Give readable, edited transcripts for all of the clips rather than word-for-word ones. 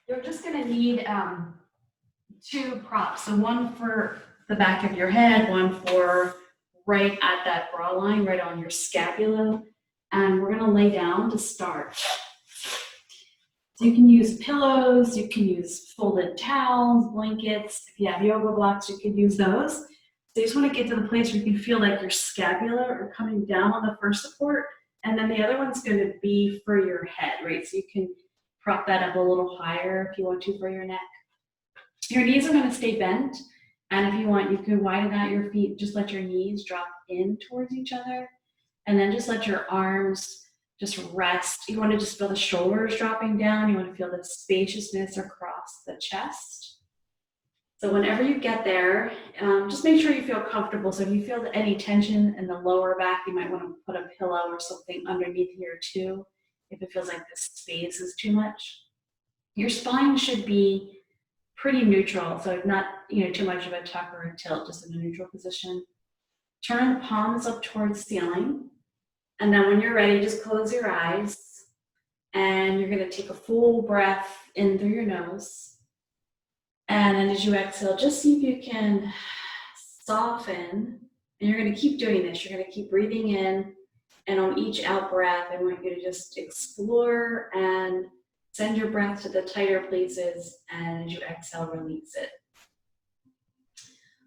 You're just going to need two props. So one for the back of your head, one for right at that bra line, right on your scapula. And we're going to lay down to start. So you can use pillows, you can use folded towels, blankets. If you have yoga blocks, you can use those. So you just want to get to the place where you can feel like your scapula are coming down on the first support. And then the other one's going to be for your head, right? So you can prop that up a little higher if you want to for your neck. Your knees are going to stay bent. And if you want, you can widen out your feet. Just let your knees drop in towards each other. And then just let your arms just rest. You want to just feel the shoulders dropping down. You want to feel the spaciousness across the chest. So whenever you get there, just make sure you feel comfortable. So if you feel any tension in the lower back, you might want to put a pillow or something underneath here too, if it feels like the space is too much. Your spine should be pretty neutral, so not too much of a tuck or a tilt, just in a neutral position. Turn the palms up towards the ceiling. And then when you're ready, just close your eyes. And you're going to take a full breath in through your nose. And then as you exhale, just see if you can soften. And you're going to keep doing this. You're going to keep breathing in. And on each out breath, I want you to just explore and send your breath to the tighter places. And as you exhale, release it.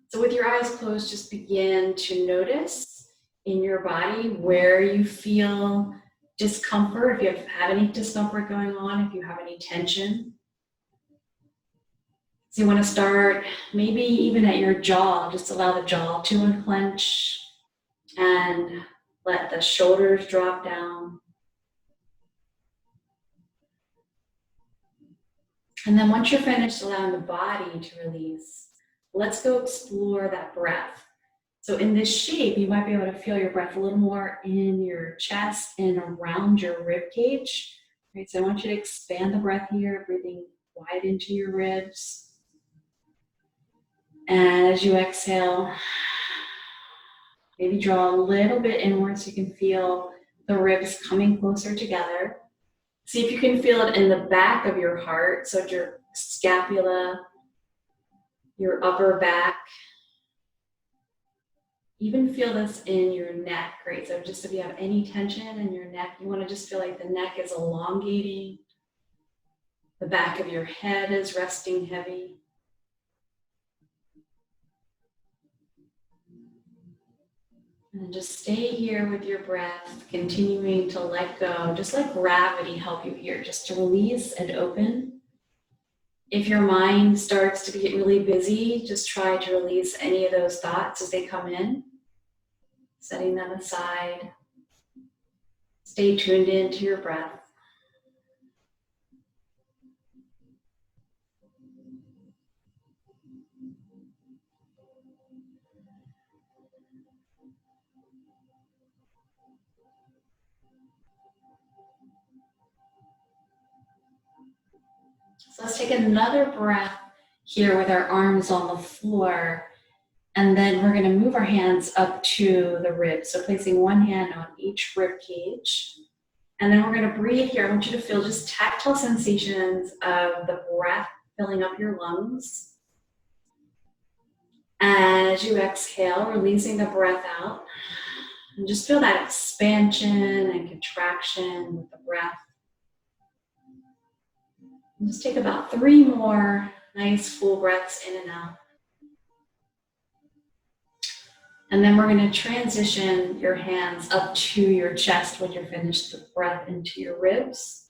So with your eyes closed, just begin to notice in your body where you feel discomfort, if you have any discomfort going on, if you have any tension. So you want to start maybe even at your jaw, just allow the jaw to unclench and let the shoulders drop down. And then once you're finished allowing the body to release, let's go explore that breath. So in this shape, you might be able to feel your breath a little more in your chest and around your rib cage. Right, so I want you to expand the breath here, breathing wide into your ribs. And as you exhale, maybe draw a little bit inward so you can feel the ribs coming closer together. See if you can feel it in the back of your heart, so your scapula, your upper back. Even feel this in your neck, right? So just if you have any tension in your neck, you want to just feel like the neck is elongating. The back of your head is resting heavy. And just stay here with your breath, continuing to let go. Just let gravity help you here, just to release and open. If your mind starts to get really busy, just try to release any of those thoughts as they come in, setting them aside. Stay tuned into your breath. So let's take another breath here with our arms on the floor. And then we're going to move our hands up to the ribs. So placing one hand on each rib cage. And then we're going to breathe here. I want you to feel just tactile sensations of the breath filling up your lungs. And as you exhale, releasing the breath out. And just feel that expansion and contraction with the breath. And just take about 3 more nice full breaths in and out. And then we're going to transition your hands up to your chest when you're finished with breath into your ribs.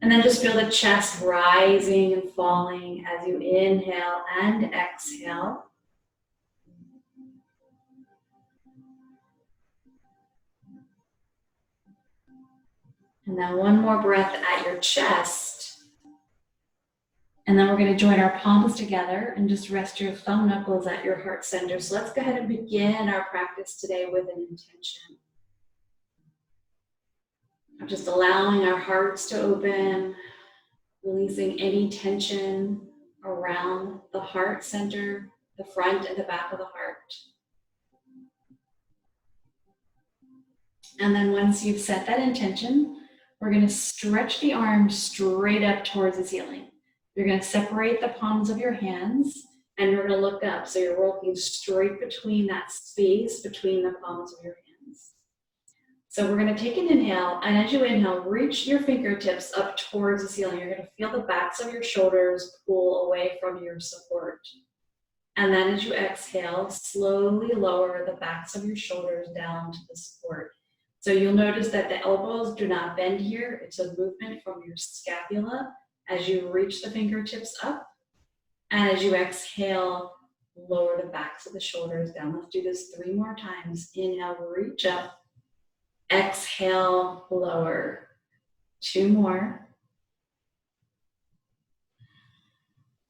And then just feel the chest rising and falling as you inhale and exhale. And then one more breath at your chest. And then we're going to join our palms together and just rest your thumb knuckles at your heart center. So let's go ahead and begin our practice today with an intention. Of just allowing our hearts to open, releasing any tension around the heart center, the front and the back of the heart. And then once you've set that intention, we're going to stretch the arms straight up towards the ceiling. You're going to separate the palms of your hands and you're going to look up. So you're working straight between that space between the palms of your hands. So we're going to take an inhale, and as you inhale, reach your fingertips up towards the ceiling. You're going to feel the backs of your shoulders pull away from your support. And then as you exhale, slowly lower the backs of your shoulders down to the support. So you'll notice that the elbows do not bend here. It's a movement from your scapula as you reach the fingertips up. And as you exhale, lower the backs of the shoulders down. Let's do this 3 more times. Inhale, reach up. Exhale, lower. 2 more.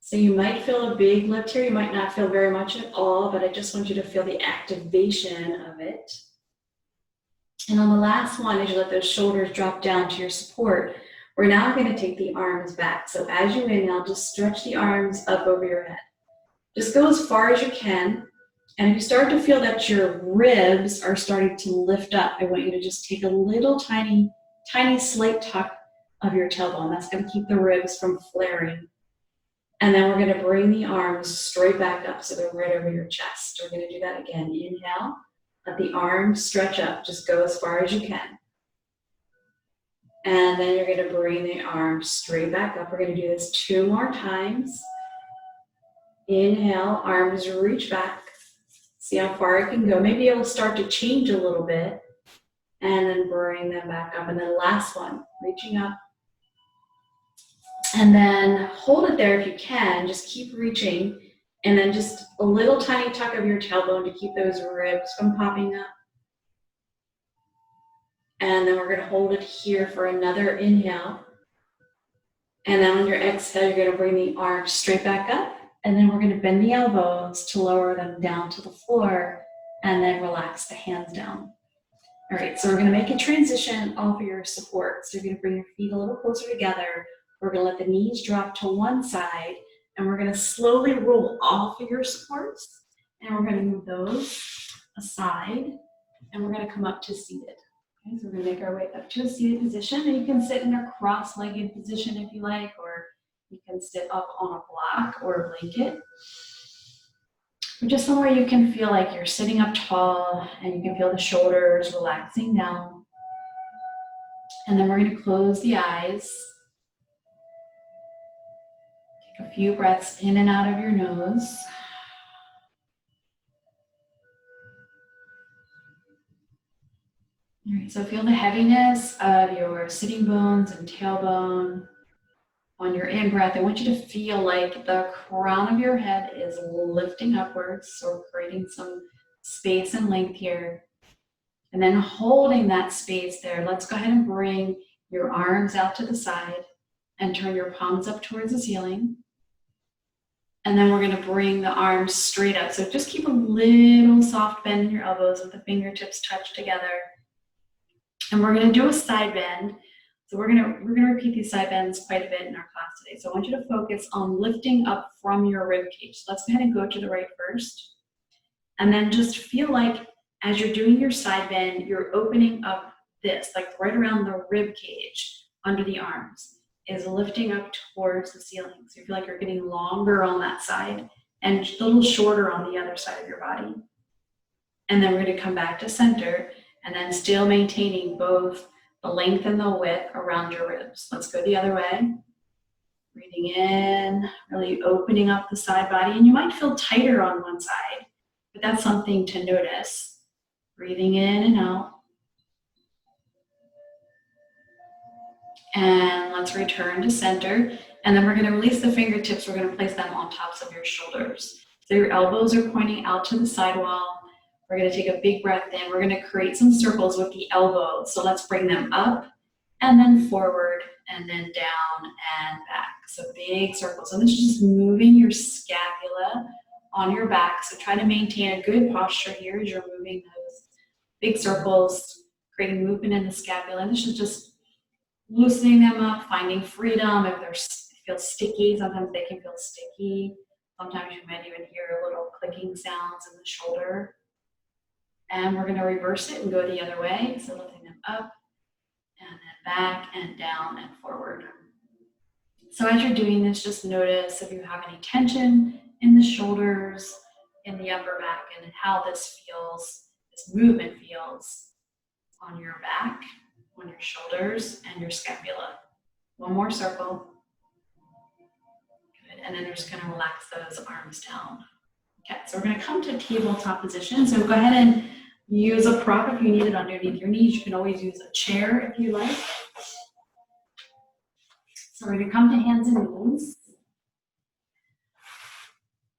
So you might feel a big lift here. You might not feel very much at all, but I just want you to feel the activation of it. And on the last one, as you let those shoulders drop down to your support, we're now going to take the arms back. So as you inhale, just stretch the arms up over your head. Just go as far as you can. And if you start to feel that your ribs are starting to lift up, I want you to just take a little tiny slight tuck of your tailbone. That's going to keep the ribs from flaring. And then we're going to bring the arms straight back up so they're right over your chest. We're going to do that again. Inhale, let the arms stretch up. Just go as far as you can. And then you're going to bring the arms straight back up. We're going to do this 2 more times. Inhale, arms reach back. See how far it can go. Maybe it'll start to change a little bit. And then bring them back up. And then last one, reaching up. And then hold it there if you can. Just keep reaching. And then just a little tiny tuck of your tailbone to keep those ribs from popping up. And then we're going to hold it here for another inhale. And then on your exhale, you're going to bring the arms straight back up. And then we're going to bend the elbows to lower them down to the floor. And then relax the hands down. All right, so we're going to make a transition off of your support. So you're going to bring your feet a little closer together. We're going to let the knees drop to one side. And we're going to slowly roll off of your supports. And we're going to move those aside. And we're going to come up to seated. Okay, so we're going to make our way up to a seated position. And you can sit in a cross-legged position if you like, or you can sit up on a block or a blanket. Or just somewhere you can feel like you're sitting up tall and you can feel the shoulders relaxing down. And then we're going to close the eyes. Take a few breaths in and out of your nose. All right, so feel the heaviness of your sitting bones and tailbone. On your in-breath, I want you to feel like the crown of your head is lifting upwards, so creating some space and length here. And then holding that space there, let's go ahead and bring your arms out to the side and turn your palms up towards the ceiling. And then we're going to bring the arms straight up. So just keep a little soft bend in your elbows with the fingertips touched together. And we're going to do a side bend. So we're gonna repeat these side bends quite a bit in our class today. So I want you to focus on lifting up from your rib cage. So let's go ahead and go to the right first. And then just feel like as you're doing your side bend, you're opening up this, like right around the rib cage under the arms, is lifting up towards the ceiling. So you feel like you're getting longer on that side and a little shorter on the other side of your body. And then we're gonna come back to center and then still maintaining both the length and the width around your ribs. Let's go the other way. Breathing in, really opening up the side body. And you might feel tighter on one side, but that's something to notice. Breathing in and out. And let's return to center. And then we're going to release the fingertips. We're going to place them on tops of your shoulders. So your elbows are pointing out to the sidewall. We're going to take a big breath in. We're going to create some circles with the elbows. So let's bring them up and then forward and then down and back. So big circles. So this is just moving your scapula on your back. So try to maintain a good posture here as you're moving those big circles, creating movement in the scapula. And this is just loosening them up, finding freedom. If they feel sticky, sometimes they can feel sticky. Sometimes you might even hear little clicking sounds in the shoulder. And we're going to reverse it and go the other way. So lifting them up and then back and down and forward. So as you're doing this, just notice if you have any tension in the shoulders, in the upper back, and how this feels, this movement feels on your back, on your shoulders, and your scapula. One more circle. Good. And then you're just going to relax those arms down. Okay, so we're going to come to tabletop position. So go ahead and use a prop if you need it underneath your knees. You can always use a chair if you like. So we're going to come to hands and knees.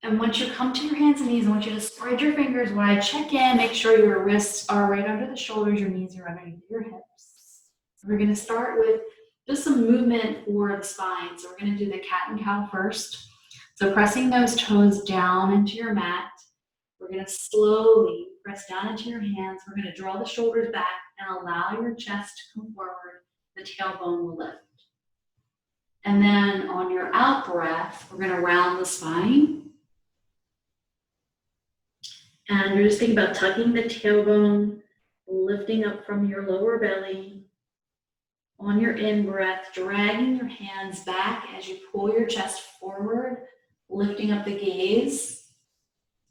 And once you come to your hands and knees, I want you to spread your fingers wide, check in, make sure your wrists are right under the shoulders, your knees are underneath your hips. We're going to start with just some movement for the spine. So we're going to do the cat and cow first. So pressing those toes down into your mat. We're going to slowly press down into your hands. We're going to draw the shoulders back and allow your chest to come forward. The tailbone will lift. And then on your out breath, we're going to round the spine. And you're just thinking about tucking the tailbone, lifting up from your lower belly. On your in-breath, dragging your hands back as you pull your chest forward, lifting up the gaze.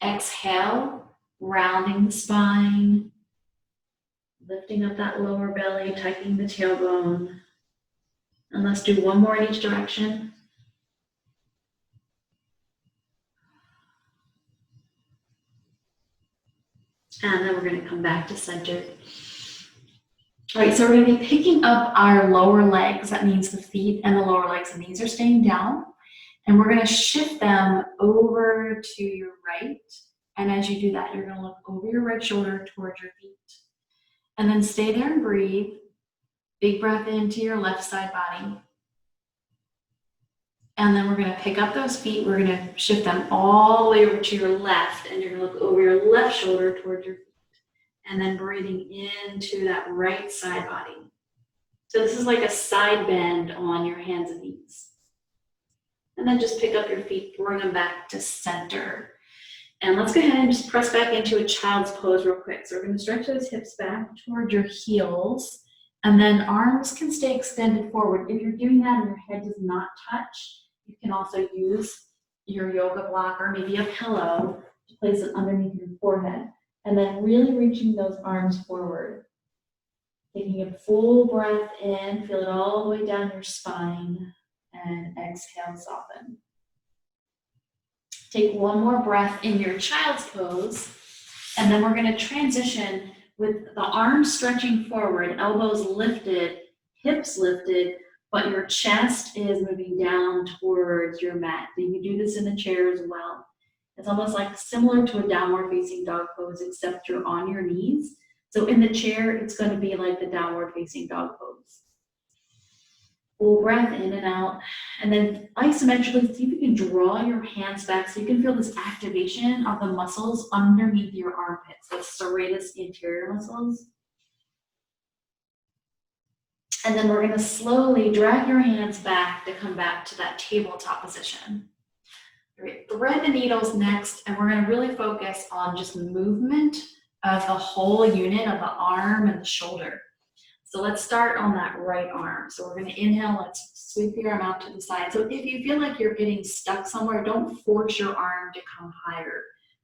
Exhale, rounding the spine, lifting up that lower belly, tucking the tailbone. And let's do one more in each direction. And then we're going to come back to center. All right, so we're going to be picking up our lower legs. That means the feet and the lower legs and knees are staying down. And we're going to shift them over to your right. And as you do that, you're going to look over your right shoulder towards your feet. And then stay there and breathe. Big breath into your left side body. And then we're going to pick up those feet. We're going to shift them all the way over to your left. And you're going to look over your left shoulder towards your feet. And then breathing into that right side body. So this is like a side bend on your hands and knees. And then just pick up your feet, bring them back to center. And let's go ahead and just press back into a child's pose real quick. So we're going to stretch those hips back toward your heels. And then arms can stay extended forward. If you're doing that and your head does not touch, you can also use your yoga block or maybe a pillow to place it underneath your forehead. And then really reaching those arms forward. Taking a full breath in, feel it all the way down your spine, and exhale, soften. Take one more breath in your child's pose, and then we're going to transition with the arms stretching forward, elbows lifted, hips lifted, but your chest is moving down towards your mat. You can do this in the chair as well. It's almost like similar to a downward facing dog pose, except you're on your knees. So in the chair, it's going to be like the downward facing dog pose. Full breath in and out. And then isometrically, see if you can draw your hands back so you can feel this activation of the muscles underneath your armpits, the serratus anterior muscles. And then we're going to slowly drag your hands back to come back to that tabletop position. All right, thread the needles next, and we're going to really focus on just movement of the whole unit of the arm and the shoulder. So let's start on that right arm. So we're going to inhale, let's sweep your arm out to the side. So if you feel like you're getting stuck somewhere, don't force your arm to come higher.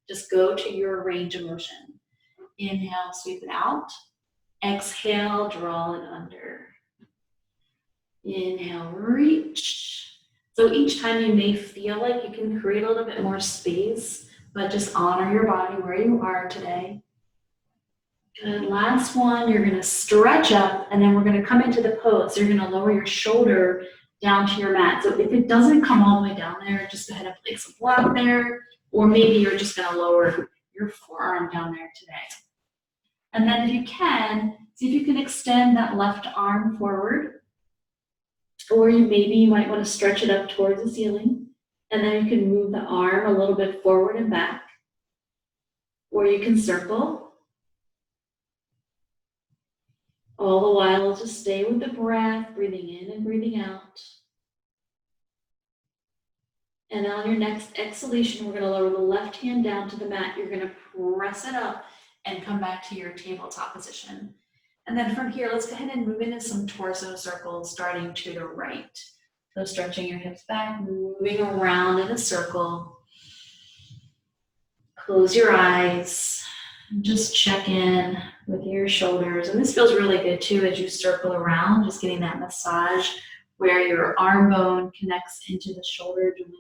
Just go to your range of motion. Inhale, sweep it out. Exhale, draw it under. Inhale, reach. So each time you may feel like you can create a little bit more space, but just honor your body where you are today. Good, last one, you're gonna stretch up and then we're gonna come into the pose. So you're gonna lower your shoulder down to your mat. So if it doesn't come all the way down there, just go ahead and place a block there, or maybe you're just gonna lower your forearm down there today. And then if you can, see if you can extend that left arm forward. Or maybe you might want to stretch it up towards the ceiling. And then you can move the arm a little bit forward and back. Or you can circle. All the while, just stay with the breath, breathing in and breathing out. And on your next exhalation, we're going to lower the left hand down to the mat. You're going to press it up and come back to your tabletop position. And then from here, let's go ahead and move into some torso circles, starting to the right. So stretching your hips back, moving around in a circle. Close your eyes. Just check in with your shoulders. And this feels really good too as you circle around, just getting that massage where your arm bone connects into the shoulder joint.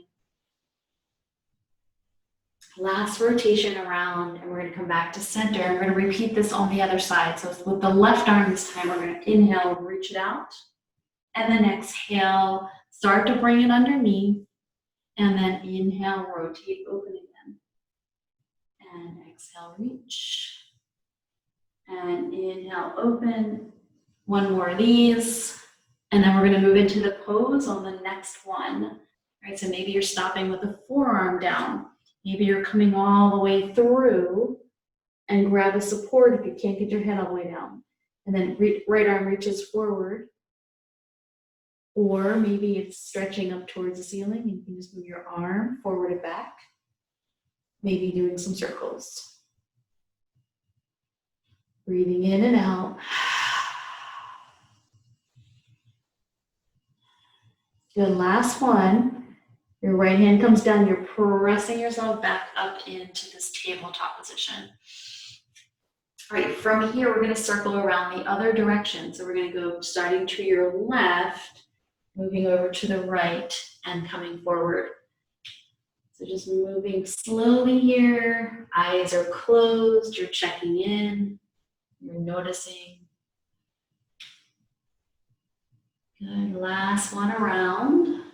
Last rotation around, and we're going to come back to center. And we're going to repeat this on the other side. So with the left arm this time, we're going to inhale, reach it out. And then exhale, start to bring it underneath. And then inhale, rotate, open again. And exhale, reach. And inhale, open. One more of these. And then we're going to move into the pose on the next one. All right, so maybe you're stopping with the forearm down. Maybe you're coming all the way through and grab a support if you can't get your head all the way down. And then right arm reaches forward. Or maybe it's stretching up towards the ceiling and you can just move your arm forward and back. Maybe doing some circles. Breathing in and out. Good, last one. Your right hand comes down, you're pressing yourself back up into this tabletop position. All right, from here, we're gonna circle around the other direction. So we're gonna go starting to your left, moving over to the right and coming forward. So just moving slowly here, eyes are closed, you're checking in, you're noticing. Good, last one around.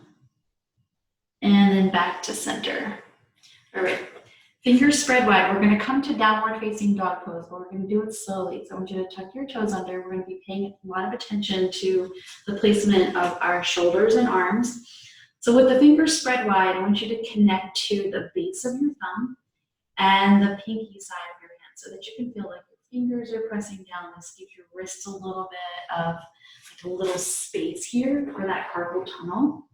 And then back to center. All right, fingers spread wide. We're gonna come to downward facing dog pose, but we're gonna do it slowly. So I want you to tuck your toes under. We're gonna be paying a lot of attention to the placement of our shoulders and arms. So with the fingers spread wide, I want you to connect to the base of your thumb and the pinky side of your hand so that you can feel like your fingers are pressing down. This gives your wrists a little bit of like a little space here for that carpal tunnel.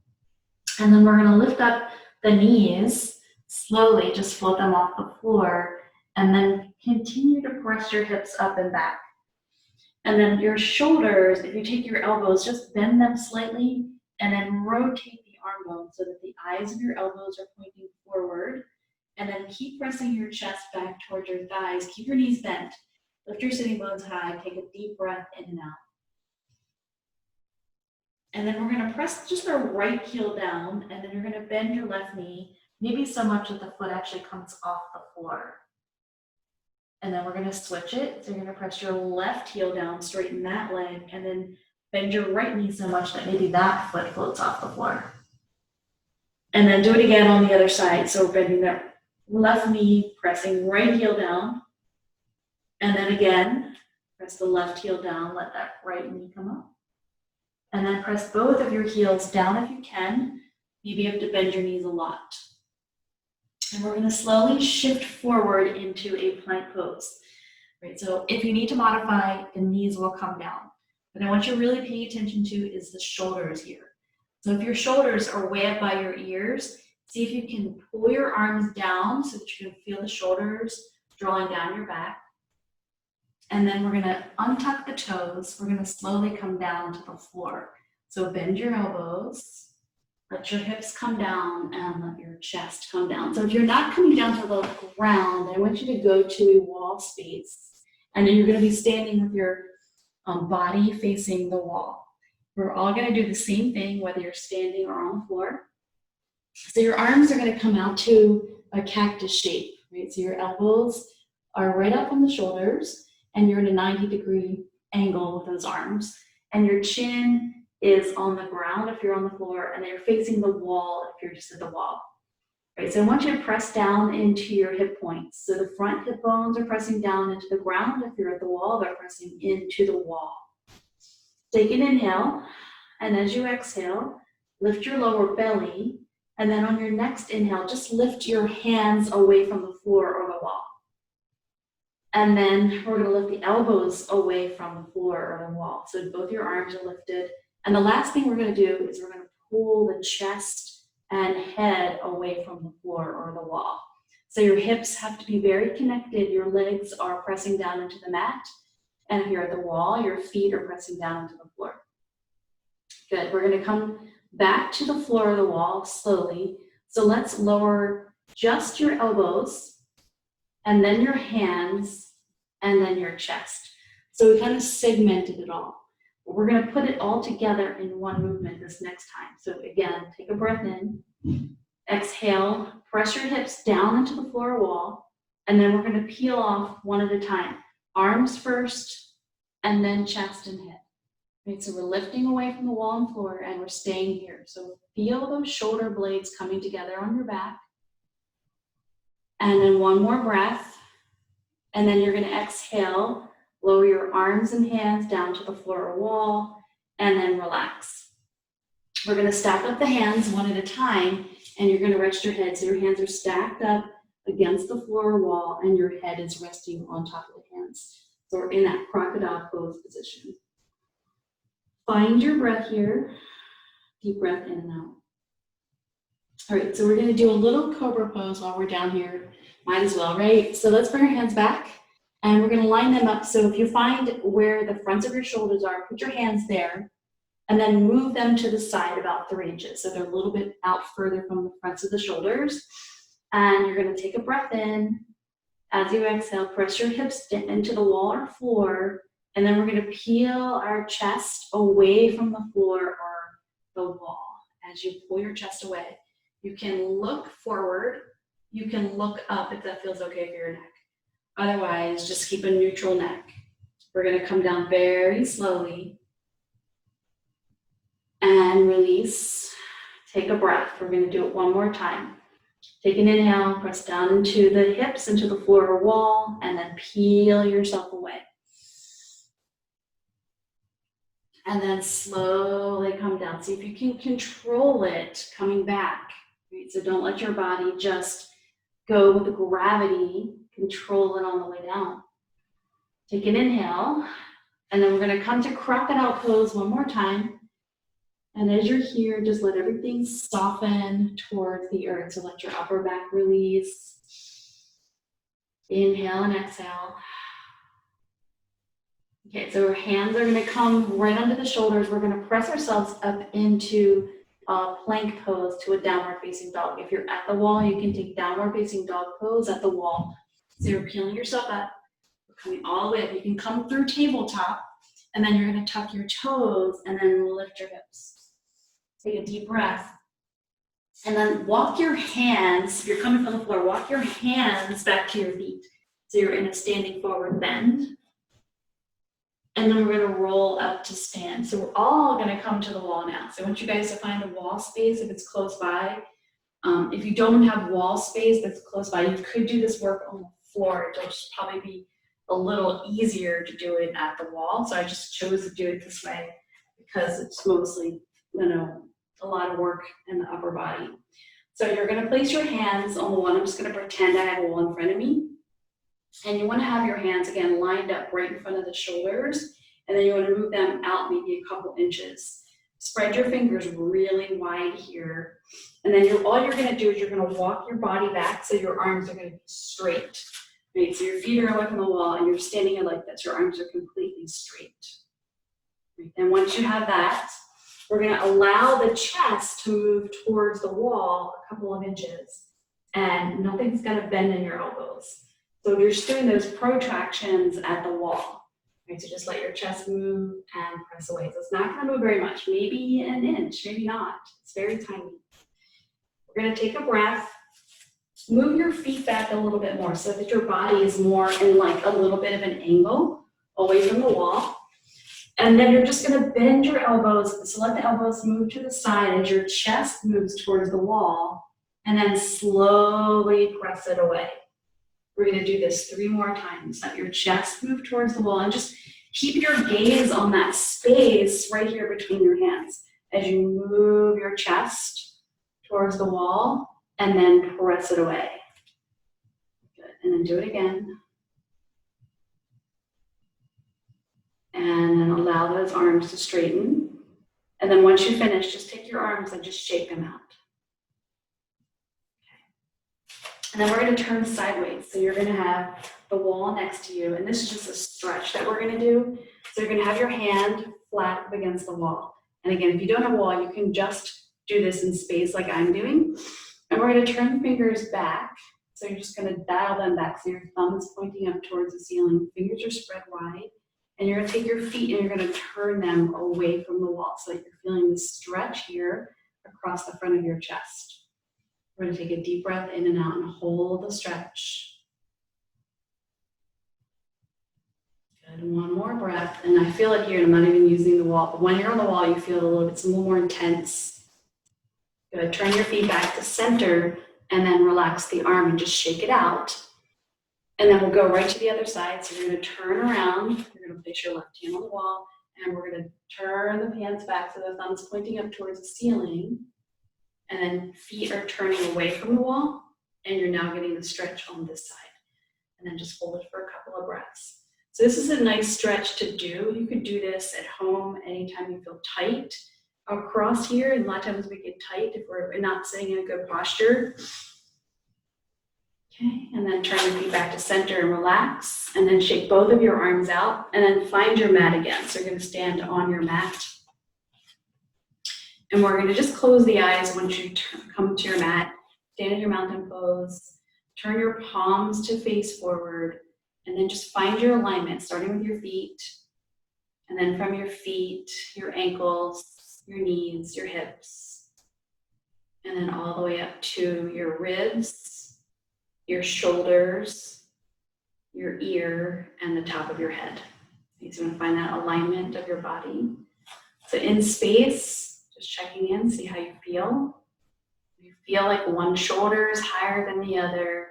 And then we're gonna lift up the knees slowly, just float them off the floor, and then continue to press your hips up and back. And then your shoulders, if you take your elbows, just bend them slightly and then rotate the arm bone so that the eyes of your elbows are pointing forward. And then keep pressing your chest back towards your thighs. Keep your knees bent. Lift your sitting bones high. Take a deep breath in and out. And then we're gonna press just the right heel down, and then you're gonna bend your left knee, maybe so much that the foot actually comes off the floor. And then we're gonna switch it. So you're gonna press your left heel down, straighten that leg, and then bend your right knee so much that maybe that foot floats off the floor. And then do it again on the other side. So we're bending that left knee, pressing right heel down. And then again, press the left heel down, let that right knee come up. And then press both of your heels down if you can. Maybe you have to bend your knees a lot. And we're gonna slowly shift forward into a plank pose. Right, so if you need to modify, the knees will come down. But I want you to really pay attention to is the shoulders here. So if your shoulders are way up by your ears, see if you can pull your arms down so that you can feel the shoulders drawing down your back. And then we're gonna untuck the toes. We're gonna slowly come down to the floor. So bend your elbows, let your hips come down, and let your chest come down. So if you're not coming down to the ground, I want you to go to a wall space. And then you're gonna be standing with your body facing the wall. We're all gonna do the same thing, whether you're standing or on the floor. So your arms are gonna come out to a cactus shape, right? So your elbows are right up on the shoulders, and you're in a 90-degree angle with those arms. And your chin is on the ground if you're on the floor, and you're facing the wall if you're just at the wall. Right, so I want you to press down into your hip points. So the front hip bones are pressing down into the ground. If you're at the wall, they're pressing into the wall. Take an inhale, and as you exhale, lift your lower belly, and then on your next inhale, just lift your hands away from the floor or the wall. And then we're gonna lift the elbows away from the floor or the wall. So both your arms are lifted. And the last thing we're gonna do is we're gonna pull the chest and head away from the floor or the wall. So your hips have to be very connected. Your legs are pressing down into the mat. And if you're at the wall, your feet are pressing down into the floor. Good. We're going to come back to the floor of the wall slowly. So let's lower just your elbows, and then your hands, and then your chest. So we kind of segmented it all. We're going to put it all together in one movement this next time. So again, take a breath in, exhale, press your hips down into the floor wall, and then we're going to peel off one at a time. Arms first, and then chest and head. Right, so we're lifting away from the wall and floor, and we're staying here. So feel those shoulder blades coming together on your back. And then one more breath. And then you're going to exhale, lower your arms and hands down to the floor or wall, and then relax. We're going to stack up the hands one at a time, and you're going to rest your head. So your hands are stacked up against the floor or wall, and your head is resting on top of the hands. So we're in that crocodile pose position. Find your breath here. Deep breath in and out. All right, so we're going to do a little Cobra Pose while we're down here. Might as well, right? So let's bring our hands back, and we're going to line them up. So if you find where the fronts of your shoulders are, put your hands there, and then move them to the side about 3 inches. So they're a little bit out further from the fronts of the shoulders. And you're going to take a breath in. As you exhale, press your hips into the wall or floor, and then we're going to peel our chest away from the floor or the wall. As you pull your chest away, you can look forward. You can look up if that feels okay for your neck. Otherwise, just keep a neutral neck. We're going to come down very slowly and release. Take a breath. We're going to do it one more time. Take an inhale, press down into the hips, into the floor or wall, and then peel yourself away. And then slowly come down. See if you can control it coming back. Right? So don't let your body just go with the gravity. Control it on the way down. Take an inhale, and then we're going to come to crocodile pose one more time. And as you're here, just let everything soften towards the earth. So let your upper back release. Inhale and exhale. Okay, so our hands are going to come right under the shoulders. We're going to press ourselves up into a plank pose to a downward facing dog. If you're at the wall, you can take downward facing dog pose at the wall. So you're peeling yourself up. We're coming all the way up. You can come through tabletop, and then you're going to tuck your toes and then lift your hips. Take a deep breath. And then walk your hands, if you're coming from the floor, walk your hands back to your feet. So you're in a standing forward bend. And then we're going to roll up to stand. So we're all going to come to the wall now. So I want you guys to find a wall space if it's close by. If you don't have wall space that's close by, you could do this work on the floor. It'll just probably be a little easier to do it at the wall. So I just chose to do it this way because it's mostly, a lot of work in the upper body. So you're going to place your hands on the wall. I'm just going to pretend I have a wall in front of me. And you want to have your hands, again, lined up right in front of the shoulders. And then you want to move them out maybe a couple inches. Spread your fingers really wide here. And then all you're going to do is you're going to walk your body back so your arms are going to be straight. Right? So your feet are away from the wall and you're standing here like this. Your arms are completely straight. Right? And once you have that, we're going to allow the chest to move towards the wall a couple of inches. And nothing's going to bend in your elbows. So you're just doing those protractions at the wall. Right? So just let your chest move and press away. So it's not going to move very much, maybe an inch, maybe not. It's very tiny. We're going to take a breath. Move your feet back a little bit more so that your body is more in like a little bit of an angle away from the wall. And then you're just going to bend your elbows. So let the elbows move to the side as your chest moves towards the wall. And then slowly press it away. We're going to do this 3 more times. Let your chest move towards the wall and just keep your gaze on that space right here between your hands as you move your chest towards the wall and then press it away. Good. And then do it again. And then allow those arms to straighten. And then once you finish, just take your arms and just shake them out. And then we're going to turn sideways. So you're going to have the wall next to you. And this is just a stretch that we're going to do. So you're going to have your hand flat up against the wall. And again, if you don't have a wall, you can just do this in space like I'm doing. And we're going to turn the fingers back. So you're just going to dial them back. So your thumb is pointing up towards the ceiling. Fingers are spread wide. And you're going to take your feet and you're going to turn them away from the wall so that you're feeling the stretch here across the front of your chest. We're going to take a deep breath in and out and hold the stretch. Good, one more breath. And I feel it here, I'm not even using the wall, but when you're on the wall, you feel it a little bit, it's a little more intense. Good, turn your feet back to center and then relax the arm and just shake it out. And then we'll go right to the other side. So you're going to turn around, you're going to place your left hand on the wall, and we're going to turn the hands back so the thumb's pointing up towards the ceiling. And then feet are turning away from the wall, and you're now getting the stretch on this side. And then just hold it for a couple of breaths. So this is a nice stretch to do. You could do this at home anytime you feel tight across here. And a lot of times we get tight if we're not sitting in a good posture. Okay, and then turn your feet back to center and relax. And then shake both of your arms out, and then find your mat again. So you're going to stand on your mat. And we're going to just close the eyes once you come to your mat. Stand in your mountain pose. Turn your palms to face forward. And then just find your alignment, starting with your feet. And then from your feet, your ankles, your knees, your hips. And then all the way up to your ribs, your shoulders, your ear, and the top of your head. So you want to find that alignment of your body. So in space, just checking in, see how you feel. If you feel like one shoulder is higher than the other,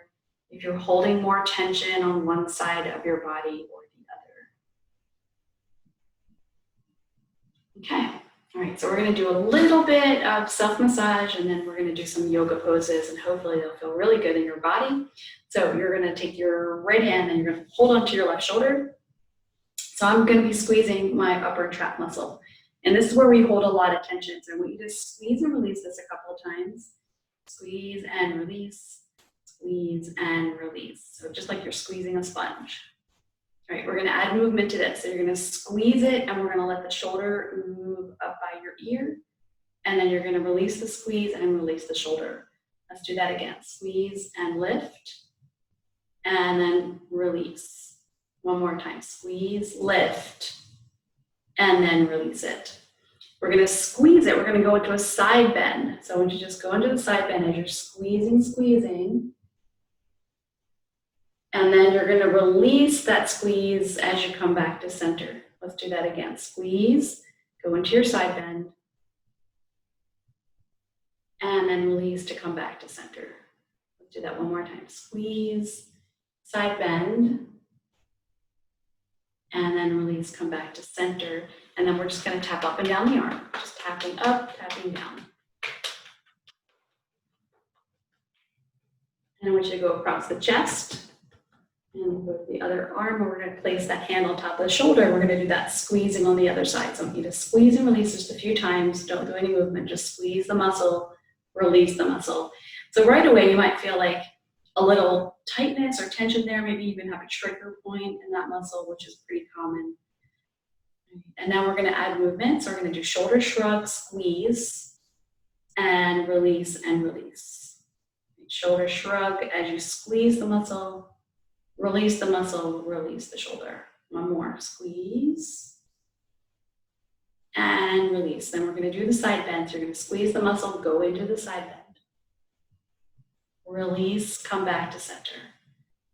if you're holding more tension on one side of your body or the other. Okay, all right, so we're gonna do a little bit of self-massage and then we're gonna do some yoga poses and hopefully they'll feel really good in your body. So you're gonna take your right hand and you're gonna hold onto your left shoulder. So I'm gonna be squeezing my upper trap muscle. And this is where we hold a lot of tension. So I want you to squeeze and release this a couple of times. Squeeze and release, squeeze and release. So just like you're squeezing a sponge. All right, we're gonna add movement to this. So you're gonna squeeze it and we're gonna let the shoulder move up by your ear. And then you're gonna release the squeeze and release the shoulder. Let's do that again. Squeeze and lift, and then release. One more time, squeeze, lift, and then release it. We're going to squeeze it. We're going to go into a side bend. So I want you to just go into the side bend as you're squeezing. And then you're going to release that squeeze as you come back to center. Let's do that again. Squeeze, go into your side bend, and then release to come back to center. Let's do that one more time. Squeeze, side bend, and then release, come back to center. And then we're just gonna tap up and down the arm. Just tapping up, tapping down. And I want you to go across the chest. And go to the other arm, and we're gonna place that hand on top of the shoulder. We're gonna do that squeezing on the other side. So I want you to squeeze and release just a few times. Don't do any movement, just squeeze the muscle, release the muscle. So right away, you might feel like a little tightness or tension there, maybe even have a trigger point in that muscle, which is pretty common. And now we're going to add movement. So we're going to do shoulder shrug, squeeze, and release and release. Shoulder shrug as you squeeze the muscle, release the muscle, release the shoulder. One more, squeeze, and release. Then we're going to do the side bend. So you're going to squeeze the muscle, go into the side bend. Release, come back to center.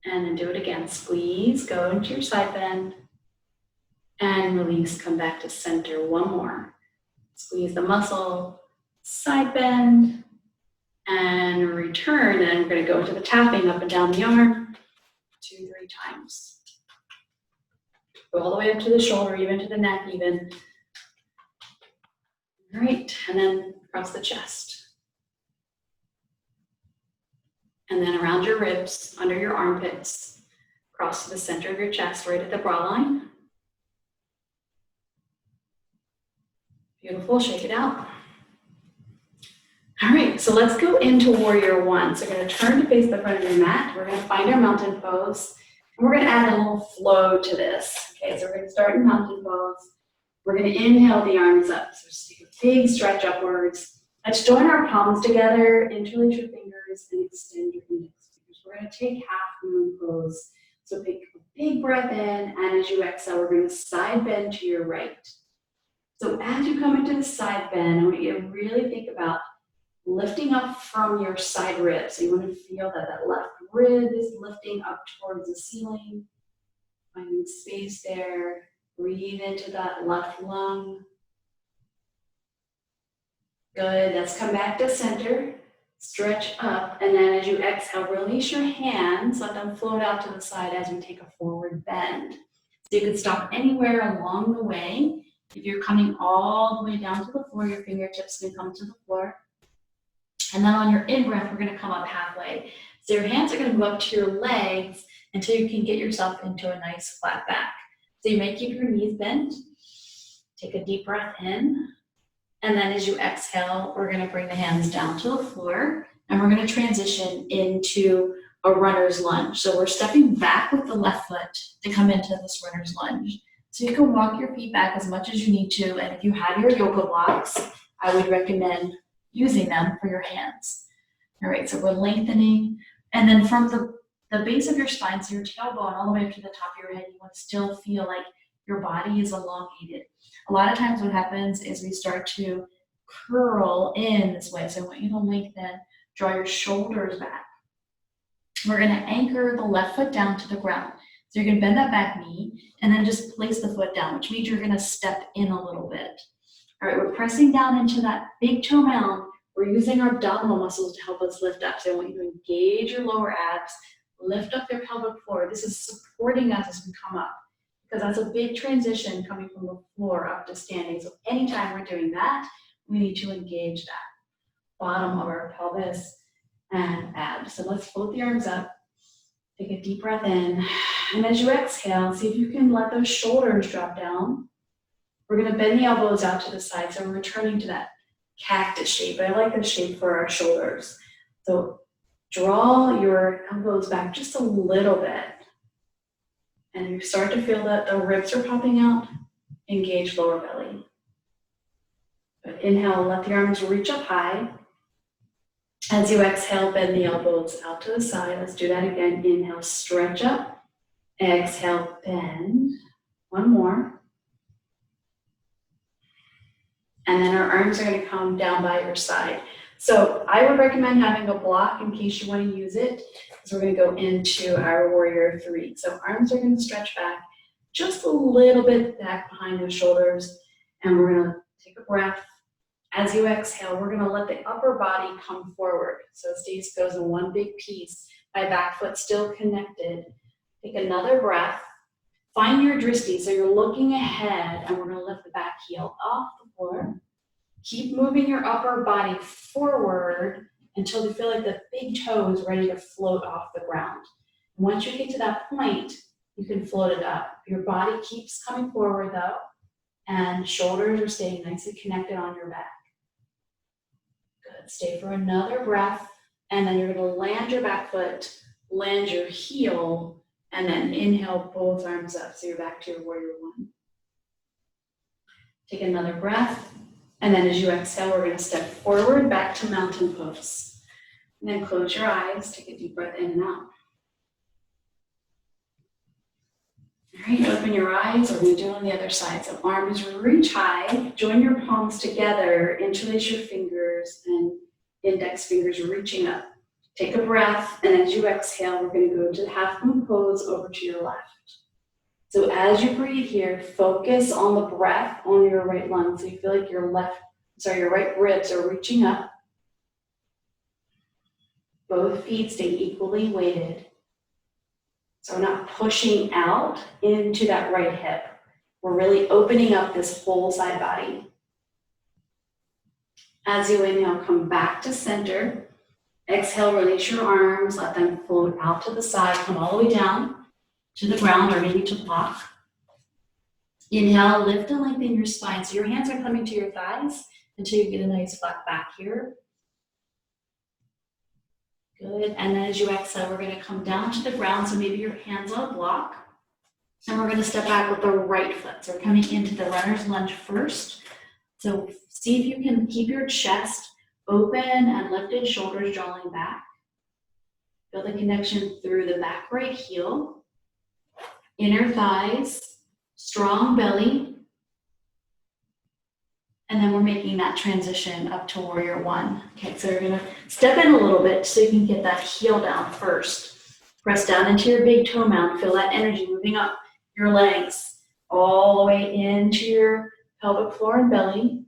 And then do it again. Squeeze, go into your side bend. And release, come back to center. One more. Squeeze the muscle, side bend, and return. And we're going to go into the tapping up and down the arm 2-3 times. Go all the way up to the shoulder, even to the neck, even. All right, and then across the chest. And then around your ribs, under your armpits, across to the center of your chest, right at the bra line. Beautiful, shake it out. All right, right, so let's go into warrior one. So we're gonna turn to face the front of your mat. We're gonna find our mountain pose. And we're gonna add a little flow to this. Okay, so we're gonna start in mountain pose. We're gonna inhale the arms up. So just take a big stretch upwards. Let's join our palms together, interlace your fingers, and extend your index fingers. We're gonna take half moon pose. So take a big breath in, and as you exhale, we're gonna side bend to your right. So as you come into the side bend, I want you to really think about lifting up from your side ribs. So you want to feel that that left rib is lifting up towards the ceiling. Finding space there. Breathe into that left lung. Good. Let's come back to center. Stretch up. And then as you exhale, release your hands. Let them float out to the side as we take a forward bend. So you can stop anywhere along the way. If you're coming all the way down to the floor, your fingertips can come to the floor. And then on your in-breath, we're gonna come up halfway. So your hands are gonna go up to your legs until you can get yourself into a nice flat back. So you may keep your knees bent. Take a deep breath in. And then as you exhale, we're gonna bring the hands down to the floor and we're gonna transition into a runner's lunge. So we're stepping back with the left foot to come into this runner's lunge. So you can walk your feet back as much as you need to. And if you have your yoga blocks, I would recommend using them for your hands. All right, so we're lengthening. And then from the base of your spine, so your tailbone all the way up to the top of your head, you want to still feel like your body is elongated. A lot of times what happens is we start to curl in this way. So I want you to lengthen, draw your shoulders back. We're gonna anchor the left foot down to the ground. So you're gonna bend that back knee and then just place the foot down, which means you're gonna step in a little bit. All right, we're pressing down into that big toe mound. We're using our abdominal muscles to help us lift up. So I want you to engage your lower abs, lift up your pelvic floor. This is supporting us as we come up because that's a big transition coming from the floor up to standing. So anytime we're doing that, we need to engage that bottom of our pelvis and abs. So let's float the arms up. Take a deep breath in. And as you exhale, see if you can let those shoulders drop down. We're gonna bend the elbows out to the side. So we're returning to that cactus shape. I like this shape for our shoulders. So draw your elbows back just a little bit. And you start to feel that the ribs are popping out. Engage lower belly. But inhale, let the arms reach up high. As you exhale, bend the elbows out to the side. Let's do that again. Inhale, stretch up. Exhale, bend. One more. And then our arms are going to come down by your side. So I would recommend having a block in case you want to use it, because we're going to go into our warrior three. So arms are going to stretch back just a little bit back behind the shoulders. And we're going to take a breath. As you exhale, we're going to let the upper body come forward. So it goes in one big piece. My back foot still connected. Take another breath. Find your drishti. So you're looking ahead, and we're going to lift the back heel off the floor. Keep moving your upper body forward until you feel like the big toe is ready to float off the ground. And once you get to that point, you can float it up. Your body keeps coming forward though, and shoulders are staying nicely connected on your back. Good. Stay for another breath, and then you're going to land your back foot, land your heel, and then inhale both arms up. So you're back to your warrior one. Take another breath. And then as you exhale, we're going to step forward back to mountain pose. And then close your eyes, take a deep breath in and out. All right, open your eyes. We're going to do it on the other side. So arms reach high, join your palms together, interlace your fingers, and index fingers reaching up. Take a breath, and as you exhale, we're going to go to the Halfmoon pose over to your left. So as you breathe here, focus on the breath on your right lung. So you feel like your right ribs are reaching up. Both feet stay equally weighted. So we're not pushing out into that right hip. We're really opening up this whole side body. As you inhale, come back to center. Exhale, release your arms, let them float out to the side, come all the way down to the ground or maybe to block. Inhale, lift and lengthen your spine. So your hands are coming to your thighs until you get a nice flat back here. Good. And then as you exhale, we're going to come down to the ground. So maybe your hands on a block. And we're going to step back with the right foot. So we're coming into the runner's lunge first. So see if you can keep your chest open and lifted, shoulders drawing back. Feel the connection through the back right heel, inner thighs, strong belly. And then we're making that transition up to warrior one. Okay, so you're gonna step in a little bit so you can get that heel down first. Press down into your big toe mound. Feel that energy moving up your legs all the way into your pelvic floor and belly.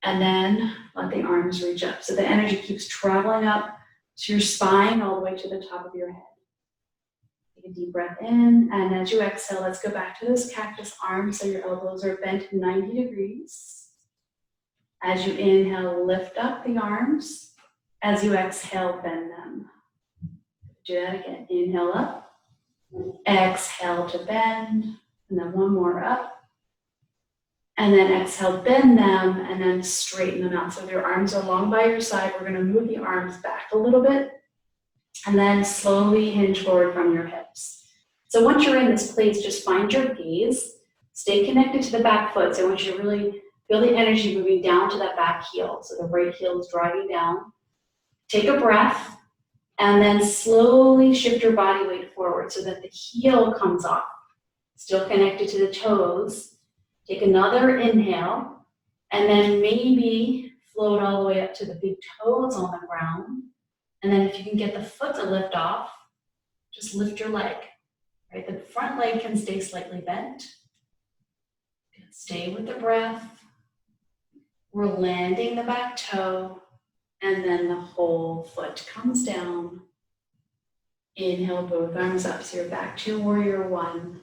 And then let the arms reach up. So the energy keeps traveling up to your spine all the way to the top of your head. Take a deep breath in, and as you exhale, let's go back to those cactus arms so your elbows are bent 90 degrees. As you inhale, lift up the arms. As you exhale, bend them. Do that again. Inhale up, exhale to bend, and then one more up. And then exhale, bend them, and then straighten them out. So if your arms are long by your side, we're gonna move the arms back a little bit, and then slowly hinge forward from your hips. So once you're in this place, just find your gaze, stay connected to the back foot. So I want you to really feel the energy moving down to that back heel. So the right heel is driving down. Take a breath, and then slowly shift your body weight forward so that the heel comes off. Still connected to the toes. Take another inhale, and then maybe float all the way up to the big toes on the ground. And then if you can get the foot to lift off, just lift your leg. Right? The front leg can stay slightly bent. Stay with the breath. We're landing the back toe, and then the whole foot comes down. Inhale, both arms up, so you're back to warrior one.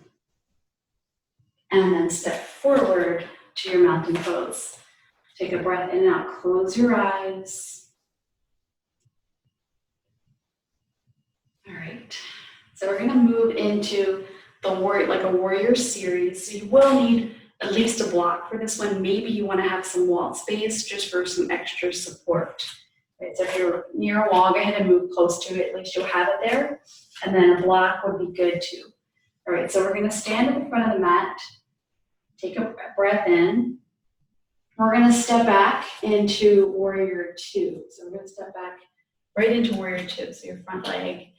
And then step forward to your mountain pose. Take a breath in and out, close your eyes. All right, so we're gonna move into the warrior, like a warrior series. So you will need at least a block for this one. Maybe you wanna have some wall space just for some extra support. Right, so if you're near a wall, go ahead and move close to it, at least you'll have it there. And then a block would be good too. All right, so we're gonna stand at the front of the mat. Take a breath in. We're gonna step back into warrior two. So we're gonna step back right into warrior two. So your front leg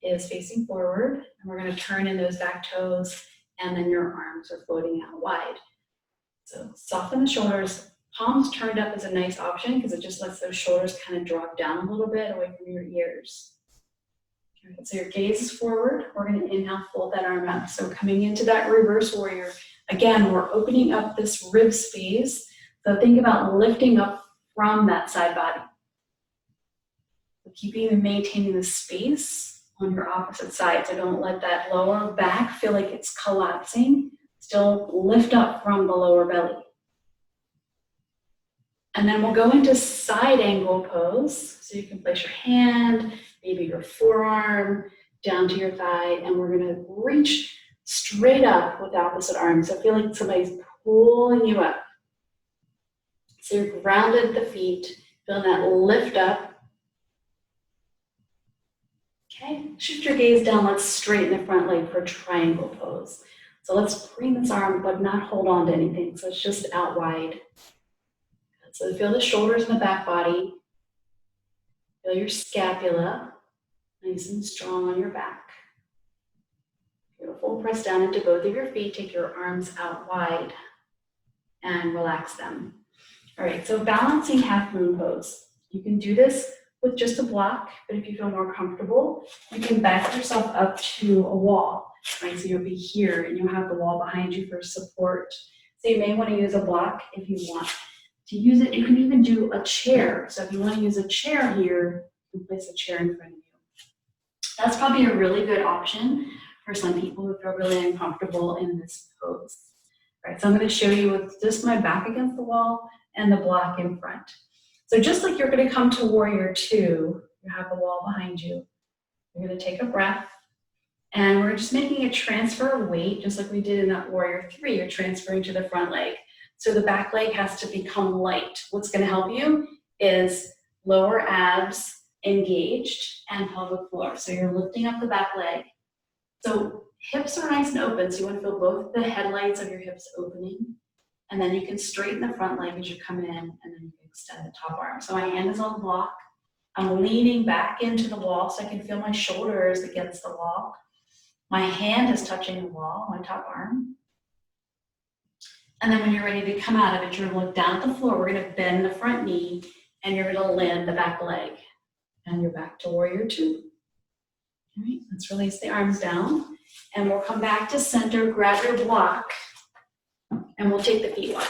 is facing forward, and we're gonna turn in those back toes, and then your arms are floating out wide. So soften the shoulders. Palms turned up is a nice option because it just lets those shoulders kind of drop down a little bit away from your ears. Okay, so your gaze is forward. We're gonna inhale, fold that arm up. So coming into that reverse warrior, again, we're opening up this rib space. So think about lifting up from that side body. So keeping and maintaining the space on your opposite side. So don't let that lower back feel like it's collapsing. Still lift up from the lower belly. And then we'll go into side angle pose. So you can place your hand, maybe your forearm down to your thigh, and we're gonna reach straight up with the opposite arm. So feel like somebody's pulling you up. So you're grounded at the feet, feeling that lift up. Okay, shift your gaze down. Let's straighten the front leg for triangle pose. So let's bring this arm, but not hold on to anything. So it's just out wide. So feel the shoulders in the back body. Feel your scapula, nice and strong on your back. Beautiful. Press down into both of your feet. Take your arms out wide and relax them. All right, so balancing half moon pose. You can do this with just a block, but if you feel more comfortable, you can back yourself up to a wall, right? So you'll be here and you'll have the wall behind you for support. So you may want to use a block if you want to use it. You can even do a chair. So if you want to use a chair here, you can place a chair in front of you. That's probably a really good option for some people who feel really uncomfortable in this pose. All right, so I'm going to show you with just my back against the wall and the block in front. So just like you're going to come to warrior two, you have the wall behind you. You're going to take a breath, and we're just making a transfer of weight, just like we did in that warrior three. You're transferring to the front leg. So the back leg has to become light. What's going to help you is lower abs, engaged and pelvic floor. So you're lifting up the back leg. So hips are nice and open, so you want to feel both the headlights of your hips opening, and then you can straighten the front leg as you come in, and then you can extend the top arm. So my hand is on the block. I'm leaning back into the wall so I can feel my shoulders against the wall. My hand is touching the wall, my top arm. And then when you're ready to come out of it, you're gonna look down at the floor. We're gonna bend the front knee, and you're gonna land the back leg. And you're back to warrior two. All right, let's release the arms down. And we'll come back to center, grab your block, and we'll take the feet wide.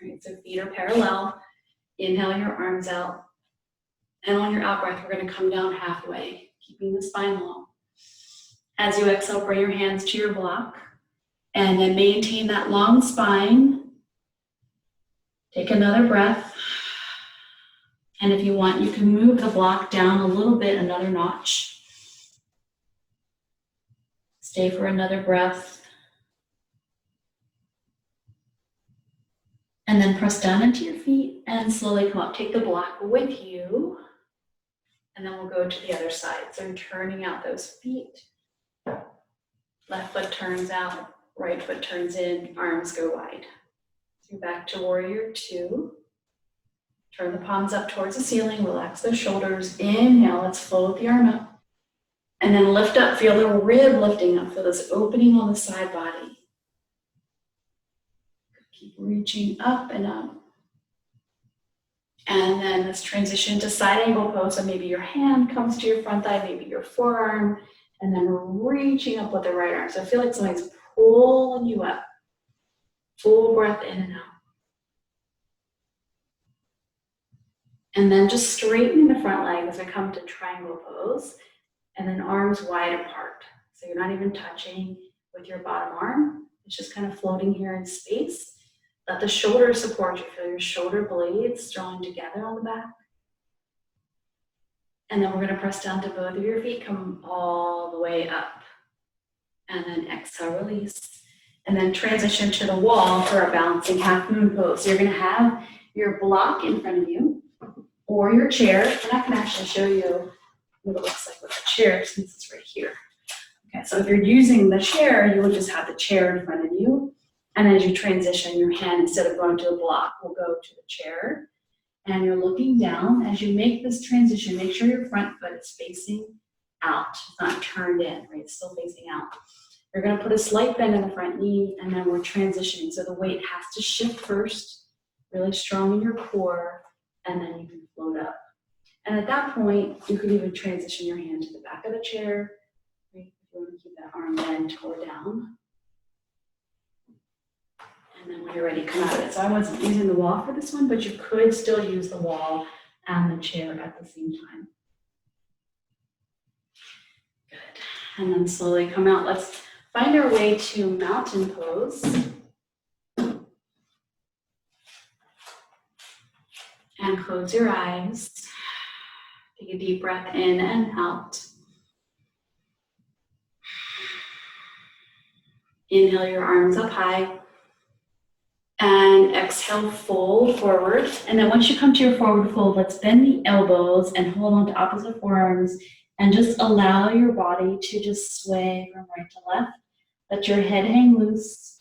All right, so feet are parallel. Inhale your arms out. And on your out breath, we're gonna come down halfway, keeping the spine long. As you exhale, bring your hands to your block. And then maintain that long spine. Take another breath. And if you want, you can move the block down a little bit, another notch. Stay for another breath. And then press down into your feet and slowly come up. Take the block with you. And then we'll go to the other side. So you're turning out those feet. Left foot turns out, right foot turns in, arms go wide. So you're back to warrior two. Turn the palms up towards the ceiling, relax those shoulders. Inhale, let's float the arm up. And then lift up, feel the rib lifting up, feel this opening on the side body. Keep reaching up and up. And then let's transition to side angle pose. So maybe your hand comes to your front thigh, maybe your forearm, and then we're reaching up with the right arm. So I feel like somebody's pulling you up. Full breath in and out. And then just straightening the front leg as we come to triangle pose, and then arms wide apart. So you're not even touching with your bottom arm. It's just kind of floating here in space. Let the shoulders support you. Feel your shoulder blades drawing together on the back. And then we're going to press down to both of your feet, come all the way up. And then exhale, release. And then transition to the wall for a balancing half moon pose. So you're going to have your block in front of you, or your chair, and I can actually show you what it looks like with the chair since it's right here. Okay, so if you're using the chair, you will just have the chair in front of you, and as you transition, your hand, instead of going to the block, will go to the chair, and you're looking down. As you make this transition, make sure your front foot is facing out, it's not turned in, right? It's still facing out. You're gonna put a slight bend in the front knee, and then we're transitioning, so the weight has to shift first, really strong in your core, and then you can float up. And at that point, you can even transition your hand to the back of the chair. Right? If you want to keep that arm bent or down. And then when you're ready, come out of it. So I wasn't using the wall for this one, but you could still use the wall and the chair at the same time. Good. And then slowly come out. Let's find our way to mountain pose. And close your eyes. Take a deep breath in and out. Inhale your arms up high. And exhale, fold forward. And then once you come to your forward fold, let's bend the elbows and hold on to opposite forearms. And just allow your body to just sway from right to left. Let your head hang loose.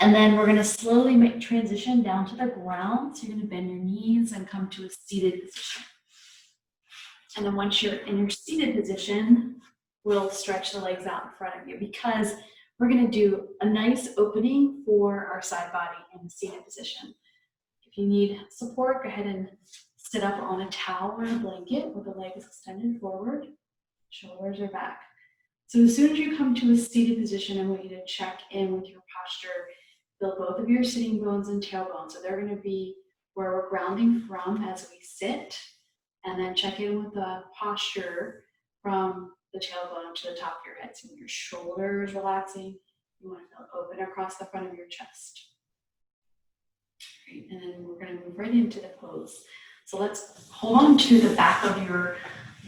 And then we're going to slowly make transition down to the ground. So you're going to bend your knees and come to a seated position. And then once you're in your seated position, we'll stretch the legs out in front of you, because we're going to do a nice opening for our side body in the seated position. If you need support, go ahead and sit up on a towel or a blanket with the legs extended forward, shoulders are back. So as soon as you come to a seated position, I want you to check in with your posture. Feel both of your sitting bones and tailbone. So they're going to be where we're grounding from as we sit. And then check in with the posture from the tailbone to the top of your head. So when your shoulders relaxing, you want to feel open across the front of your chest. Great. And then we're going to move right into the pose. So let's hold on to the back of your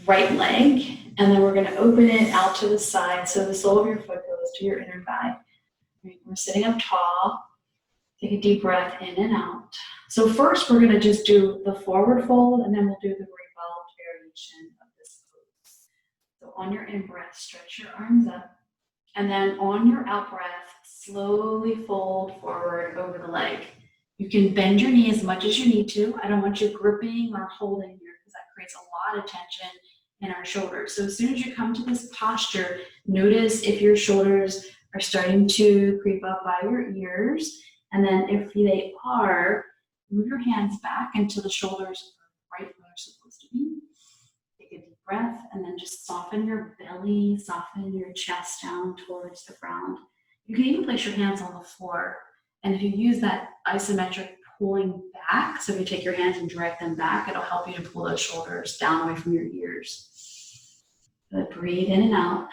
right leg, and then we're going to open it out to the side so the sole of your foot goes to your inner thigh. Right. We're sitting up tall. Take a deep breath in and out. So first we're going to just do the forward fold, and then we'll do the revolved variation of this pose. So on your in-breath, stretch your arms up. And then on your out-breath, slowly fold forward over the leg. You can bend your knee as much as you need to. I don't want you gripping or holding here because that creates a lot of tension in our shoulders. So as soon as you come to this posture, notice if your shoulders are starting to creep up by your ears. And then if they are, move your hands back until the shoulders are right where they're supposed to be. Take a deep breath and then just soften your belly, soften your chest down towards the ground. You can even place your hands on the floor. And if you use that isometric pulling back, so if you take your hands and drag them back, it'll help you to pull those shoulders down away from your ears. Good, breathe in and out.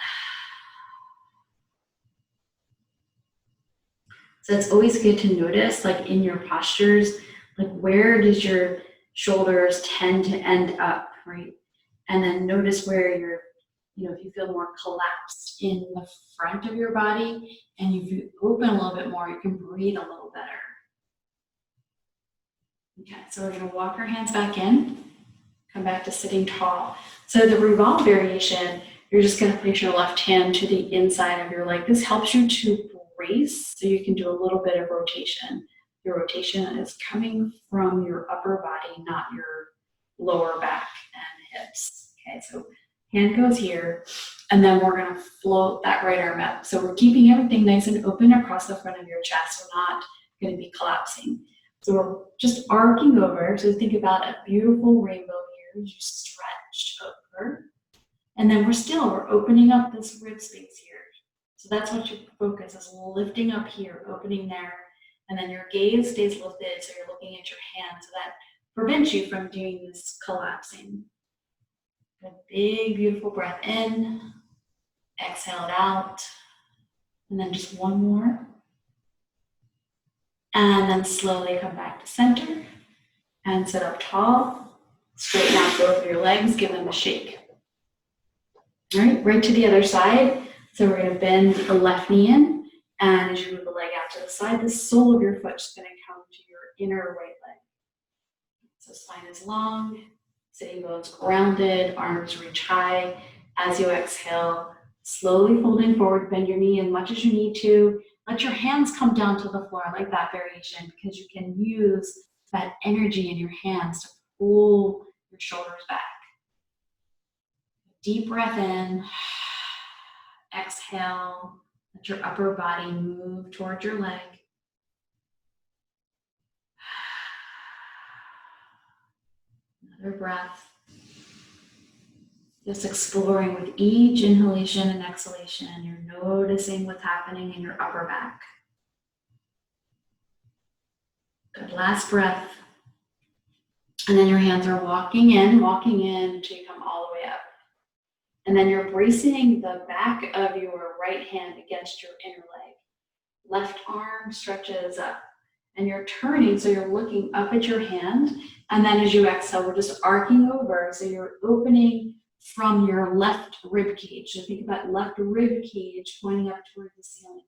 So it's always good to notice, like in your postures, like where does your shoulders tend to end up, right? And then notice where you're, if you feel more collapsed in the front of your body and if you open a little bit more, you can breathe a little better. Okay, so we're going to walk our hands back in, come back to sitting tall. So the revolve variation, you're just going to place your left hand to the inside of your leg. This helps you to brace so you can do a little bit of rotation. Your rotation is coming from your upper body, not your lower back and hips. Okay, so hand goes here, and then we're going to float that right arm up. So we're keeping everything nice and open across the front of your chest. We're not going to be collapsing. So we're just arcing over. So think about a beautiful rainbow here. You stretch over. And then we're opening up this rib space here. So that's what your focus is, lifting up here, opening there. And then your gaze stays lifted, so you're looking at your hand. So that prevents you from doing this collapsing. A big, beautiful breath in. Exhale it out. And then just one more. And then slowly come back to center and sit up tall. Straighten out both of your legs, give them a shake. All right, right to the other side. So we're going to bend the left knee in, and as you move the leg out to the side, the sole of your foot is going to come to your inner right leg. So spine is long, sitting bones grounded, arms reach high. As you exhale, slowly folding forward, bend your knee as much as you need to. Let your hands come down to the floor. I like that variation because you can use that energy in your hands to pull your shoulders back. Deep breath in. Exhale. Let your upper body move towards your leg. Another breath. Just exploring with each inhalation and exhalation. You're noticing what's happening in your upper back. Good, last breath. And then your hands are walking in until you come all the way up. And then you're bracing the back of your right hand against your inner leg. Left arm stretches up. And you're turning, so you're looking up at your hand. And then as you exhale, we're just arcing over. So you're opening from your left rib cage. So think about left rib cage pointing up toward the ceiling.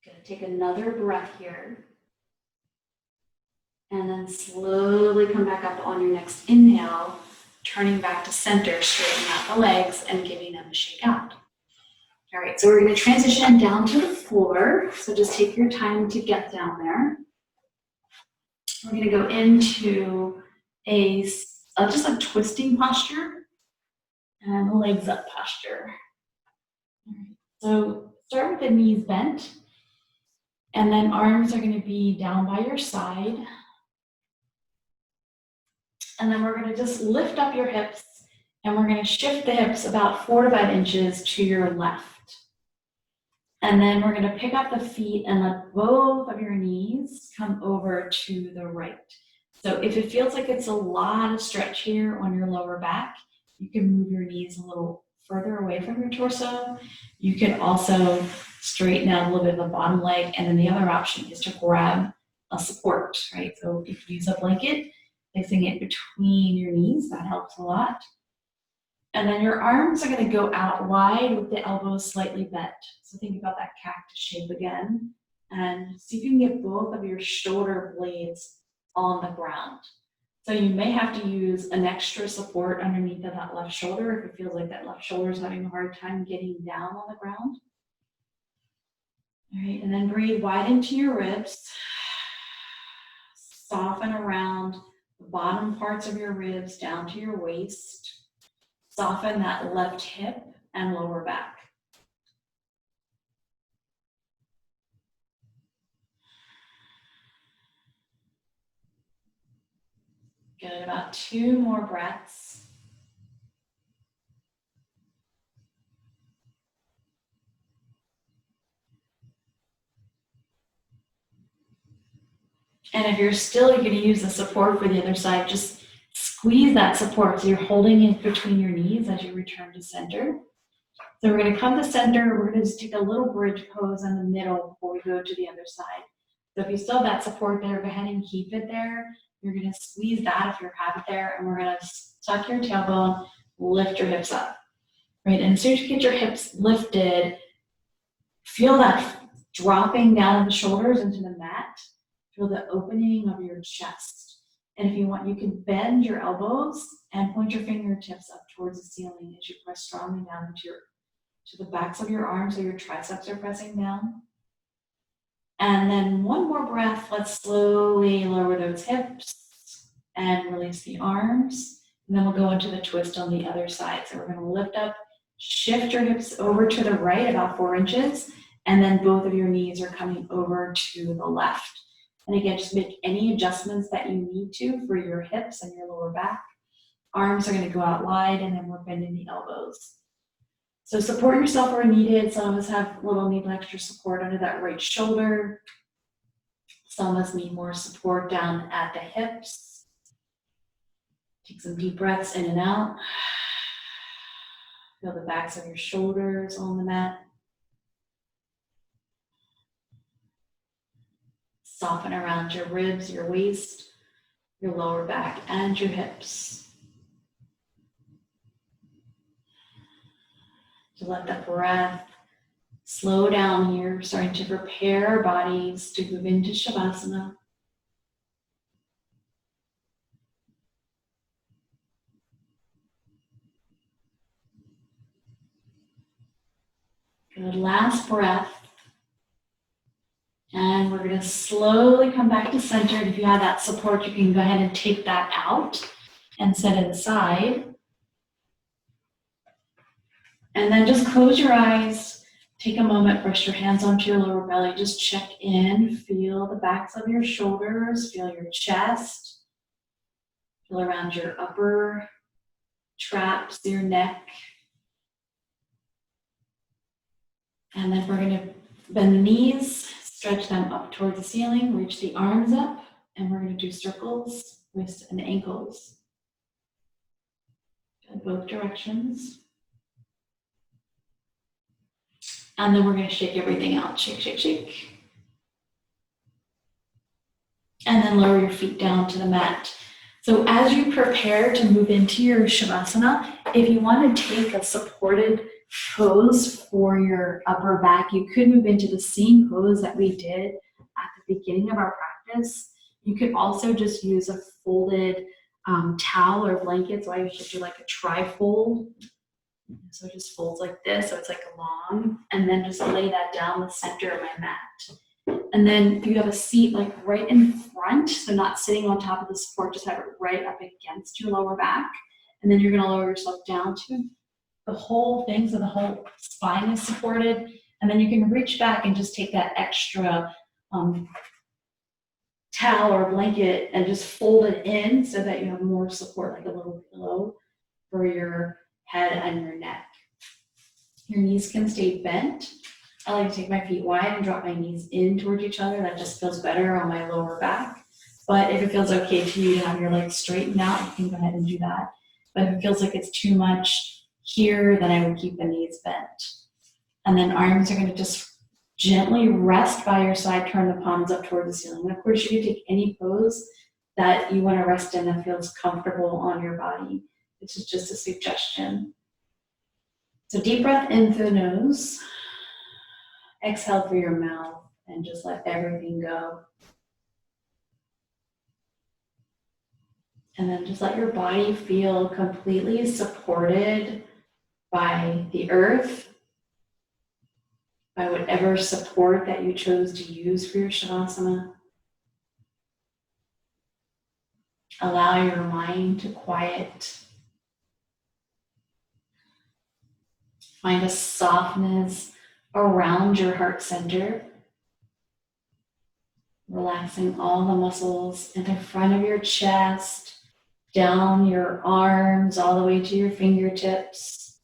Gonna take another breath here. And then slowly come back up on your next inhale, turning back to center, straightening out the legs and giving them a shake out. All right, so we're going to transition down to the floor. So just take your time to get down there. We're going to go into just a twisting posture and legs up posture. All right, so start with the knees bent, and then arms are going to be down by your side. And then we're going to just lift up your hips, and we're going to shift the hips about 4 to 5 inches to your left. And then we're going to pick up the feet and let both of your knees come over to the right. So if it feels like it's a lot of stretch here on your lower back, you can move your knees a little further away from your torso. You can also straighten out a little bit of the bottom leg. And then the other option is to grab a support, right? So if you use a blanket, placing it between your knees, that helps a lot. And then your arms are going to go out wide with the elbows slightly bent. So think about that cactus shape again. And see if you can get both of your shoulder blades on the ground. So you may have to use an extra support underneath of that left shoulder if it feels like that left shoulder is having a hard time getting down on the ground. All right, and then breathe wide into your ribs. Soften around the bottom parts of your ribs down to your waist. Soften that left hip and lower back. Good, about 2 more breaths. And if you're still going to use the support for the other side, just squeeze that support so you're holding it between your knees as you return to center. So we're going to come to center. We're going to just take a little bridge pose in the middle before we go to the other side. So if you still have that support there, go ahead and keep it there. You're going to squeeze that if you have it there, and we're going to tuck your tailbone, lift your hips up. Right, and as soon as you get your hips lifted, feel that dropping down of the shoulders into the mat. Feel the opening of your chest. And if you want, you can bend your elbows and point your fingertips up towards the ceiling as you press strongly down to the backs of your arms so your triceps are pressing down. And then one more breath. Let's slowly lower those hips and release the arms. And then we'll go into the twist on the other side. So we're going to lift up, shift your hips over to the right about 4 inches, and then both of your knees are coming over to the left. And again, just make any adjustments that you need to for your hips and your lower back. Arms are going to go out wide, and then we're bending the elbows. So support yourself where needed. Some of us have a little need extra support under that right shoulder. Some of us need more support down at the hips. Take some deep breaths in and out. Feel the backs of your shoulders on the mat. Soften around your ribs, your waist, your lower back, and your hips. To let the breath slow down here, starting to prepare our bodies to move into Shavasana. Good, last breath. And we're going to slowly come back to center. And if you have that support, you can go ahead and take that out and set it aside. And then just close your eyes. Take a moment, brush your hands onto your lower belly. Just check in. Feel the backs of your shoulders. Feel your chest. Feel around your upper traps, your neck. And then we're going to bend the knees. Stretch them up towards the ceiling, reach the arms up, and we're going to do circles, wrists, and ankles in both directions. And then we're going to shake everything out. Shake, shake, shake. And then lower your feet down to the mat. So as you prepare to move into your Shavasana, if you want to take a supported pose for your upper back, you could move into the same pose that we did at the beginning of our practice. You could also just use a folded towel or blanket. So I usually do like a tri-fold. So it just folds like this, so it's like long, and then just lay that down the center of my mat. And then if you have a seat like right in front, so not sitting on top of the support, just have it right up against your lower back. And then you're going to lower yourself down to the whole thing, so the whole spine is supported. And then you can reach back and just take that extra towel or blanket and just fold it in so that you have more support, like a little pillow for your head and your neck. Your knees can stay bent. I like to take my feet wide and drop my knees in towards each other. That just feels better on my lower back. But if it feels okay to you to have your legs straightened out, you can go ahead and do that. But if it feels like it's too much here, then I would keep the knees bent. And then arms are going to just gently rest by your side, turn the palms up toward the ceiling. And of course, you can take any pose that you want to rest in that feels comfortable on your body. This is just a suggestion. So deep breath in through the nose, exhale through your mouth, and just let everything go. And then just let your body feel completely supported by the earth, by whatever support that you chose to use for your Shavasana. Allow your mind to quiet. Find a softness around your heart center, relaxing all the muscles in the front of your chest, down your arms, all the way to your fingertips.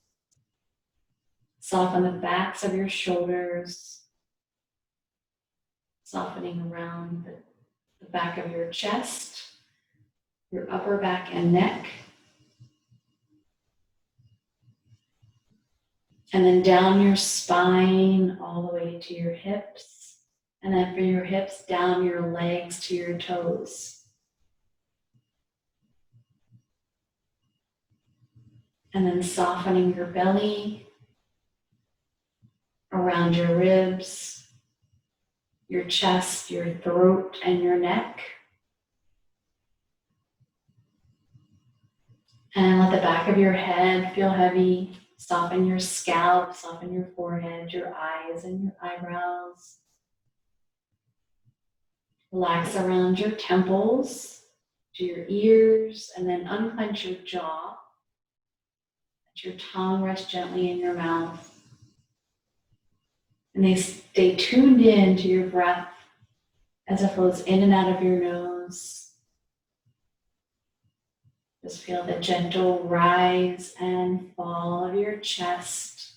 Soften the backs of your shoulders, softening around the back of your chest, your upper back and neck. And then down your spine, all the way to your hips. And then from your hips, down your legs to your toes. And then softening your belly, around your ribs, your chest, your throat, and your neck. And let the back of your head feel heavy. Soften your scalp, soften your forehead, your eyes, and your eyebrows. Relax around your temples, to your ears, and then unclench your jaw. Let your tongue rest gently in your mouth. And they stay tuned in to your breath as it flows in and out of your nose. Just feel the gentle rise and fall of your chest.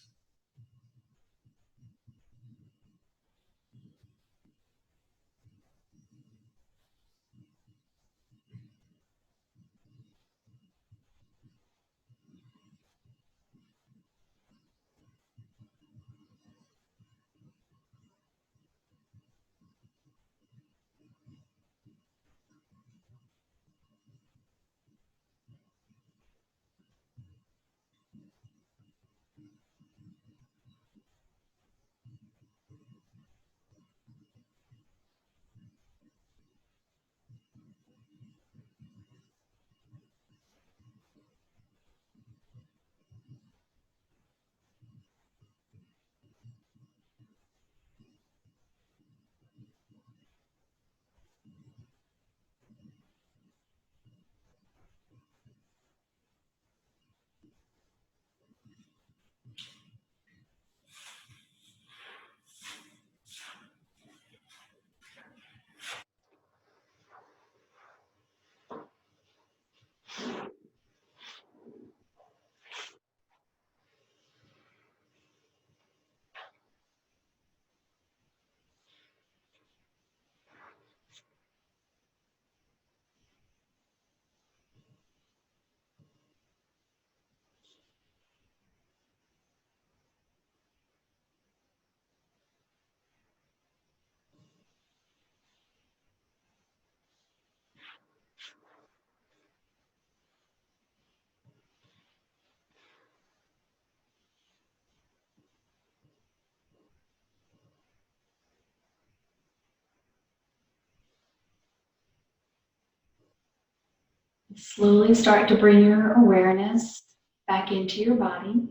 Slowly start to bring your awareness back into your body.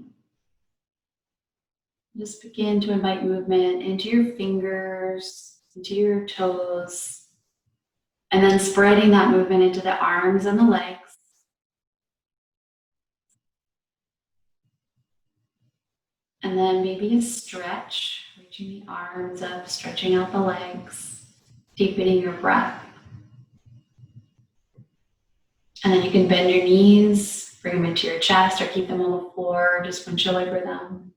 Just begin to invite movement into your fingers, into your toes, and then spreading that movement into the arms and the legs. And then maybe a stretch, reaching the arms up, stretching out the legs, deepening your breath. And then you can bend your knees, bring them into your chest or keep them on the floor, just winch over them.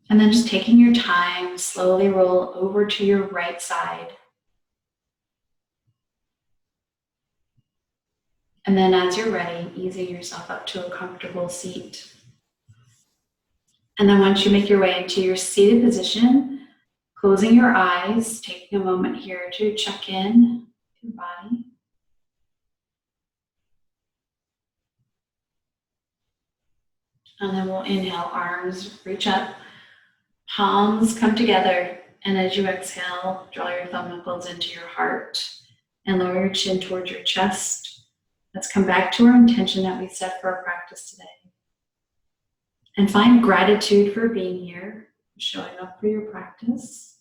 And then just taking your time, slowly roll over to your right side. And then as you're ready, easing yourself up to a comfortable seat. And then once you make your way into your seated position, closing your eyes, taking a moment here to check in with your body. And then we'll inhale, arms reach up, palms come together. And as you exhale, draw your thumb knuckles into your heart and lower your chin towards your chest. Let's come back to our intention that we set for our practice today. And find gratitude for being here, showing up for your practice.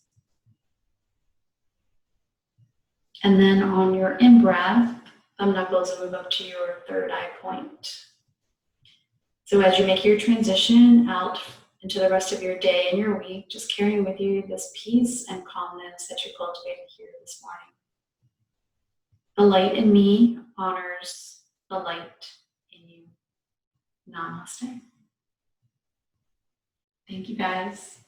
And then on your in-breath, thumb knuckles move up to your third eye point. So as you make your transition out into the rest of your day and your week, just carrying with you this peace and calmness that you cultivated here this morning. The light in me honors the light in you. Namaste. Thank you, guys.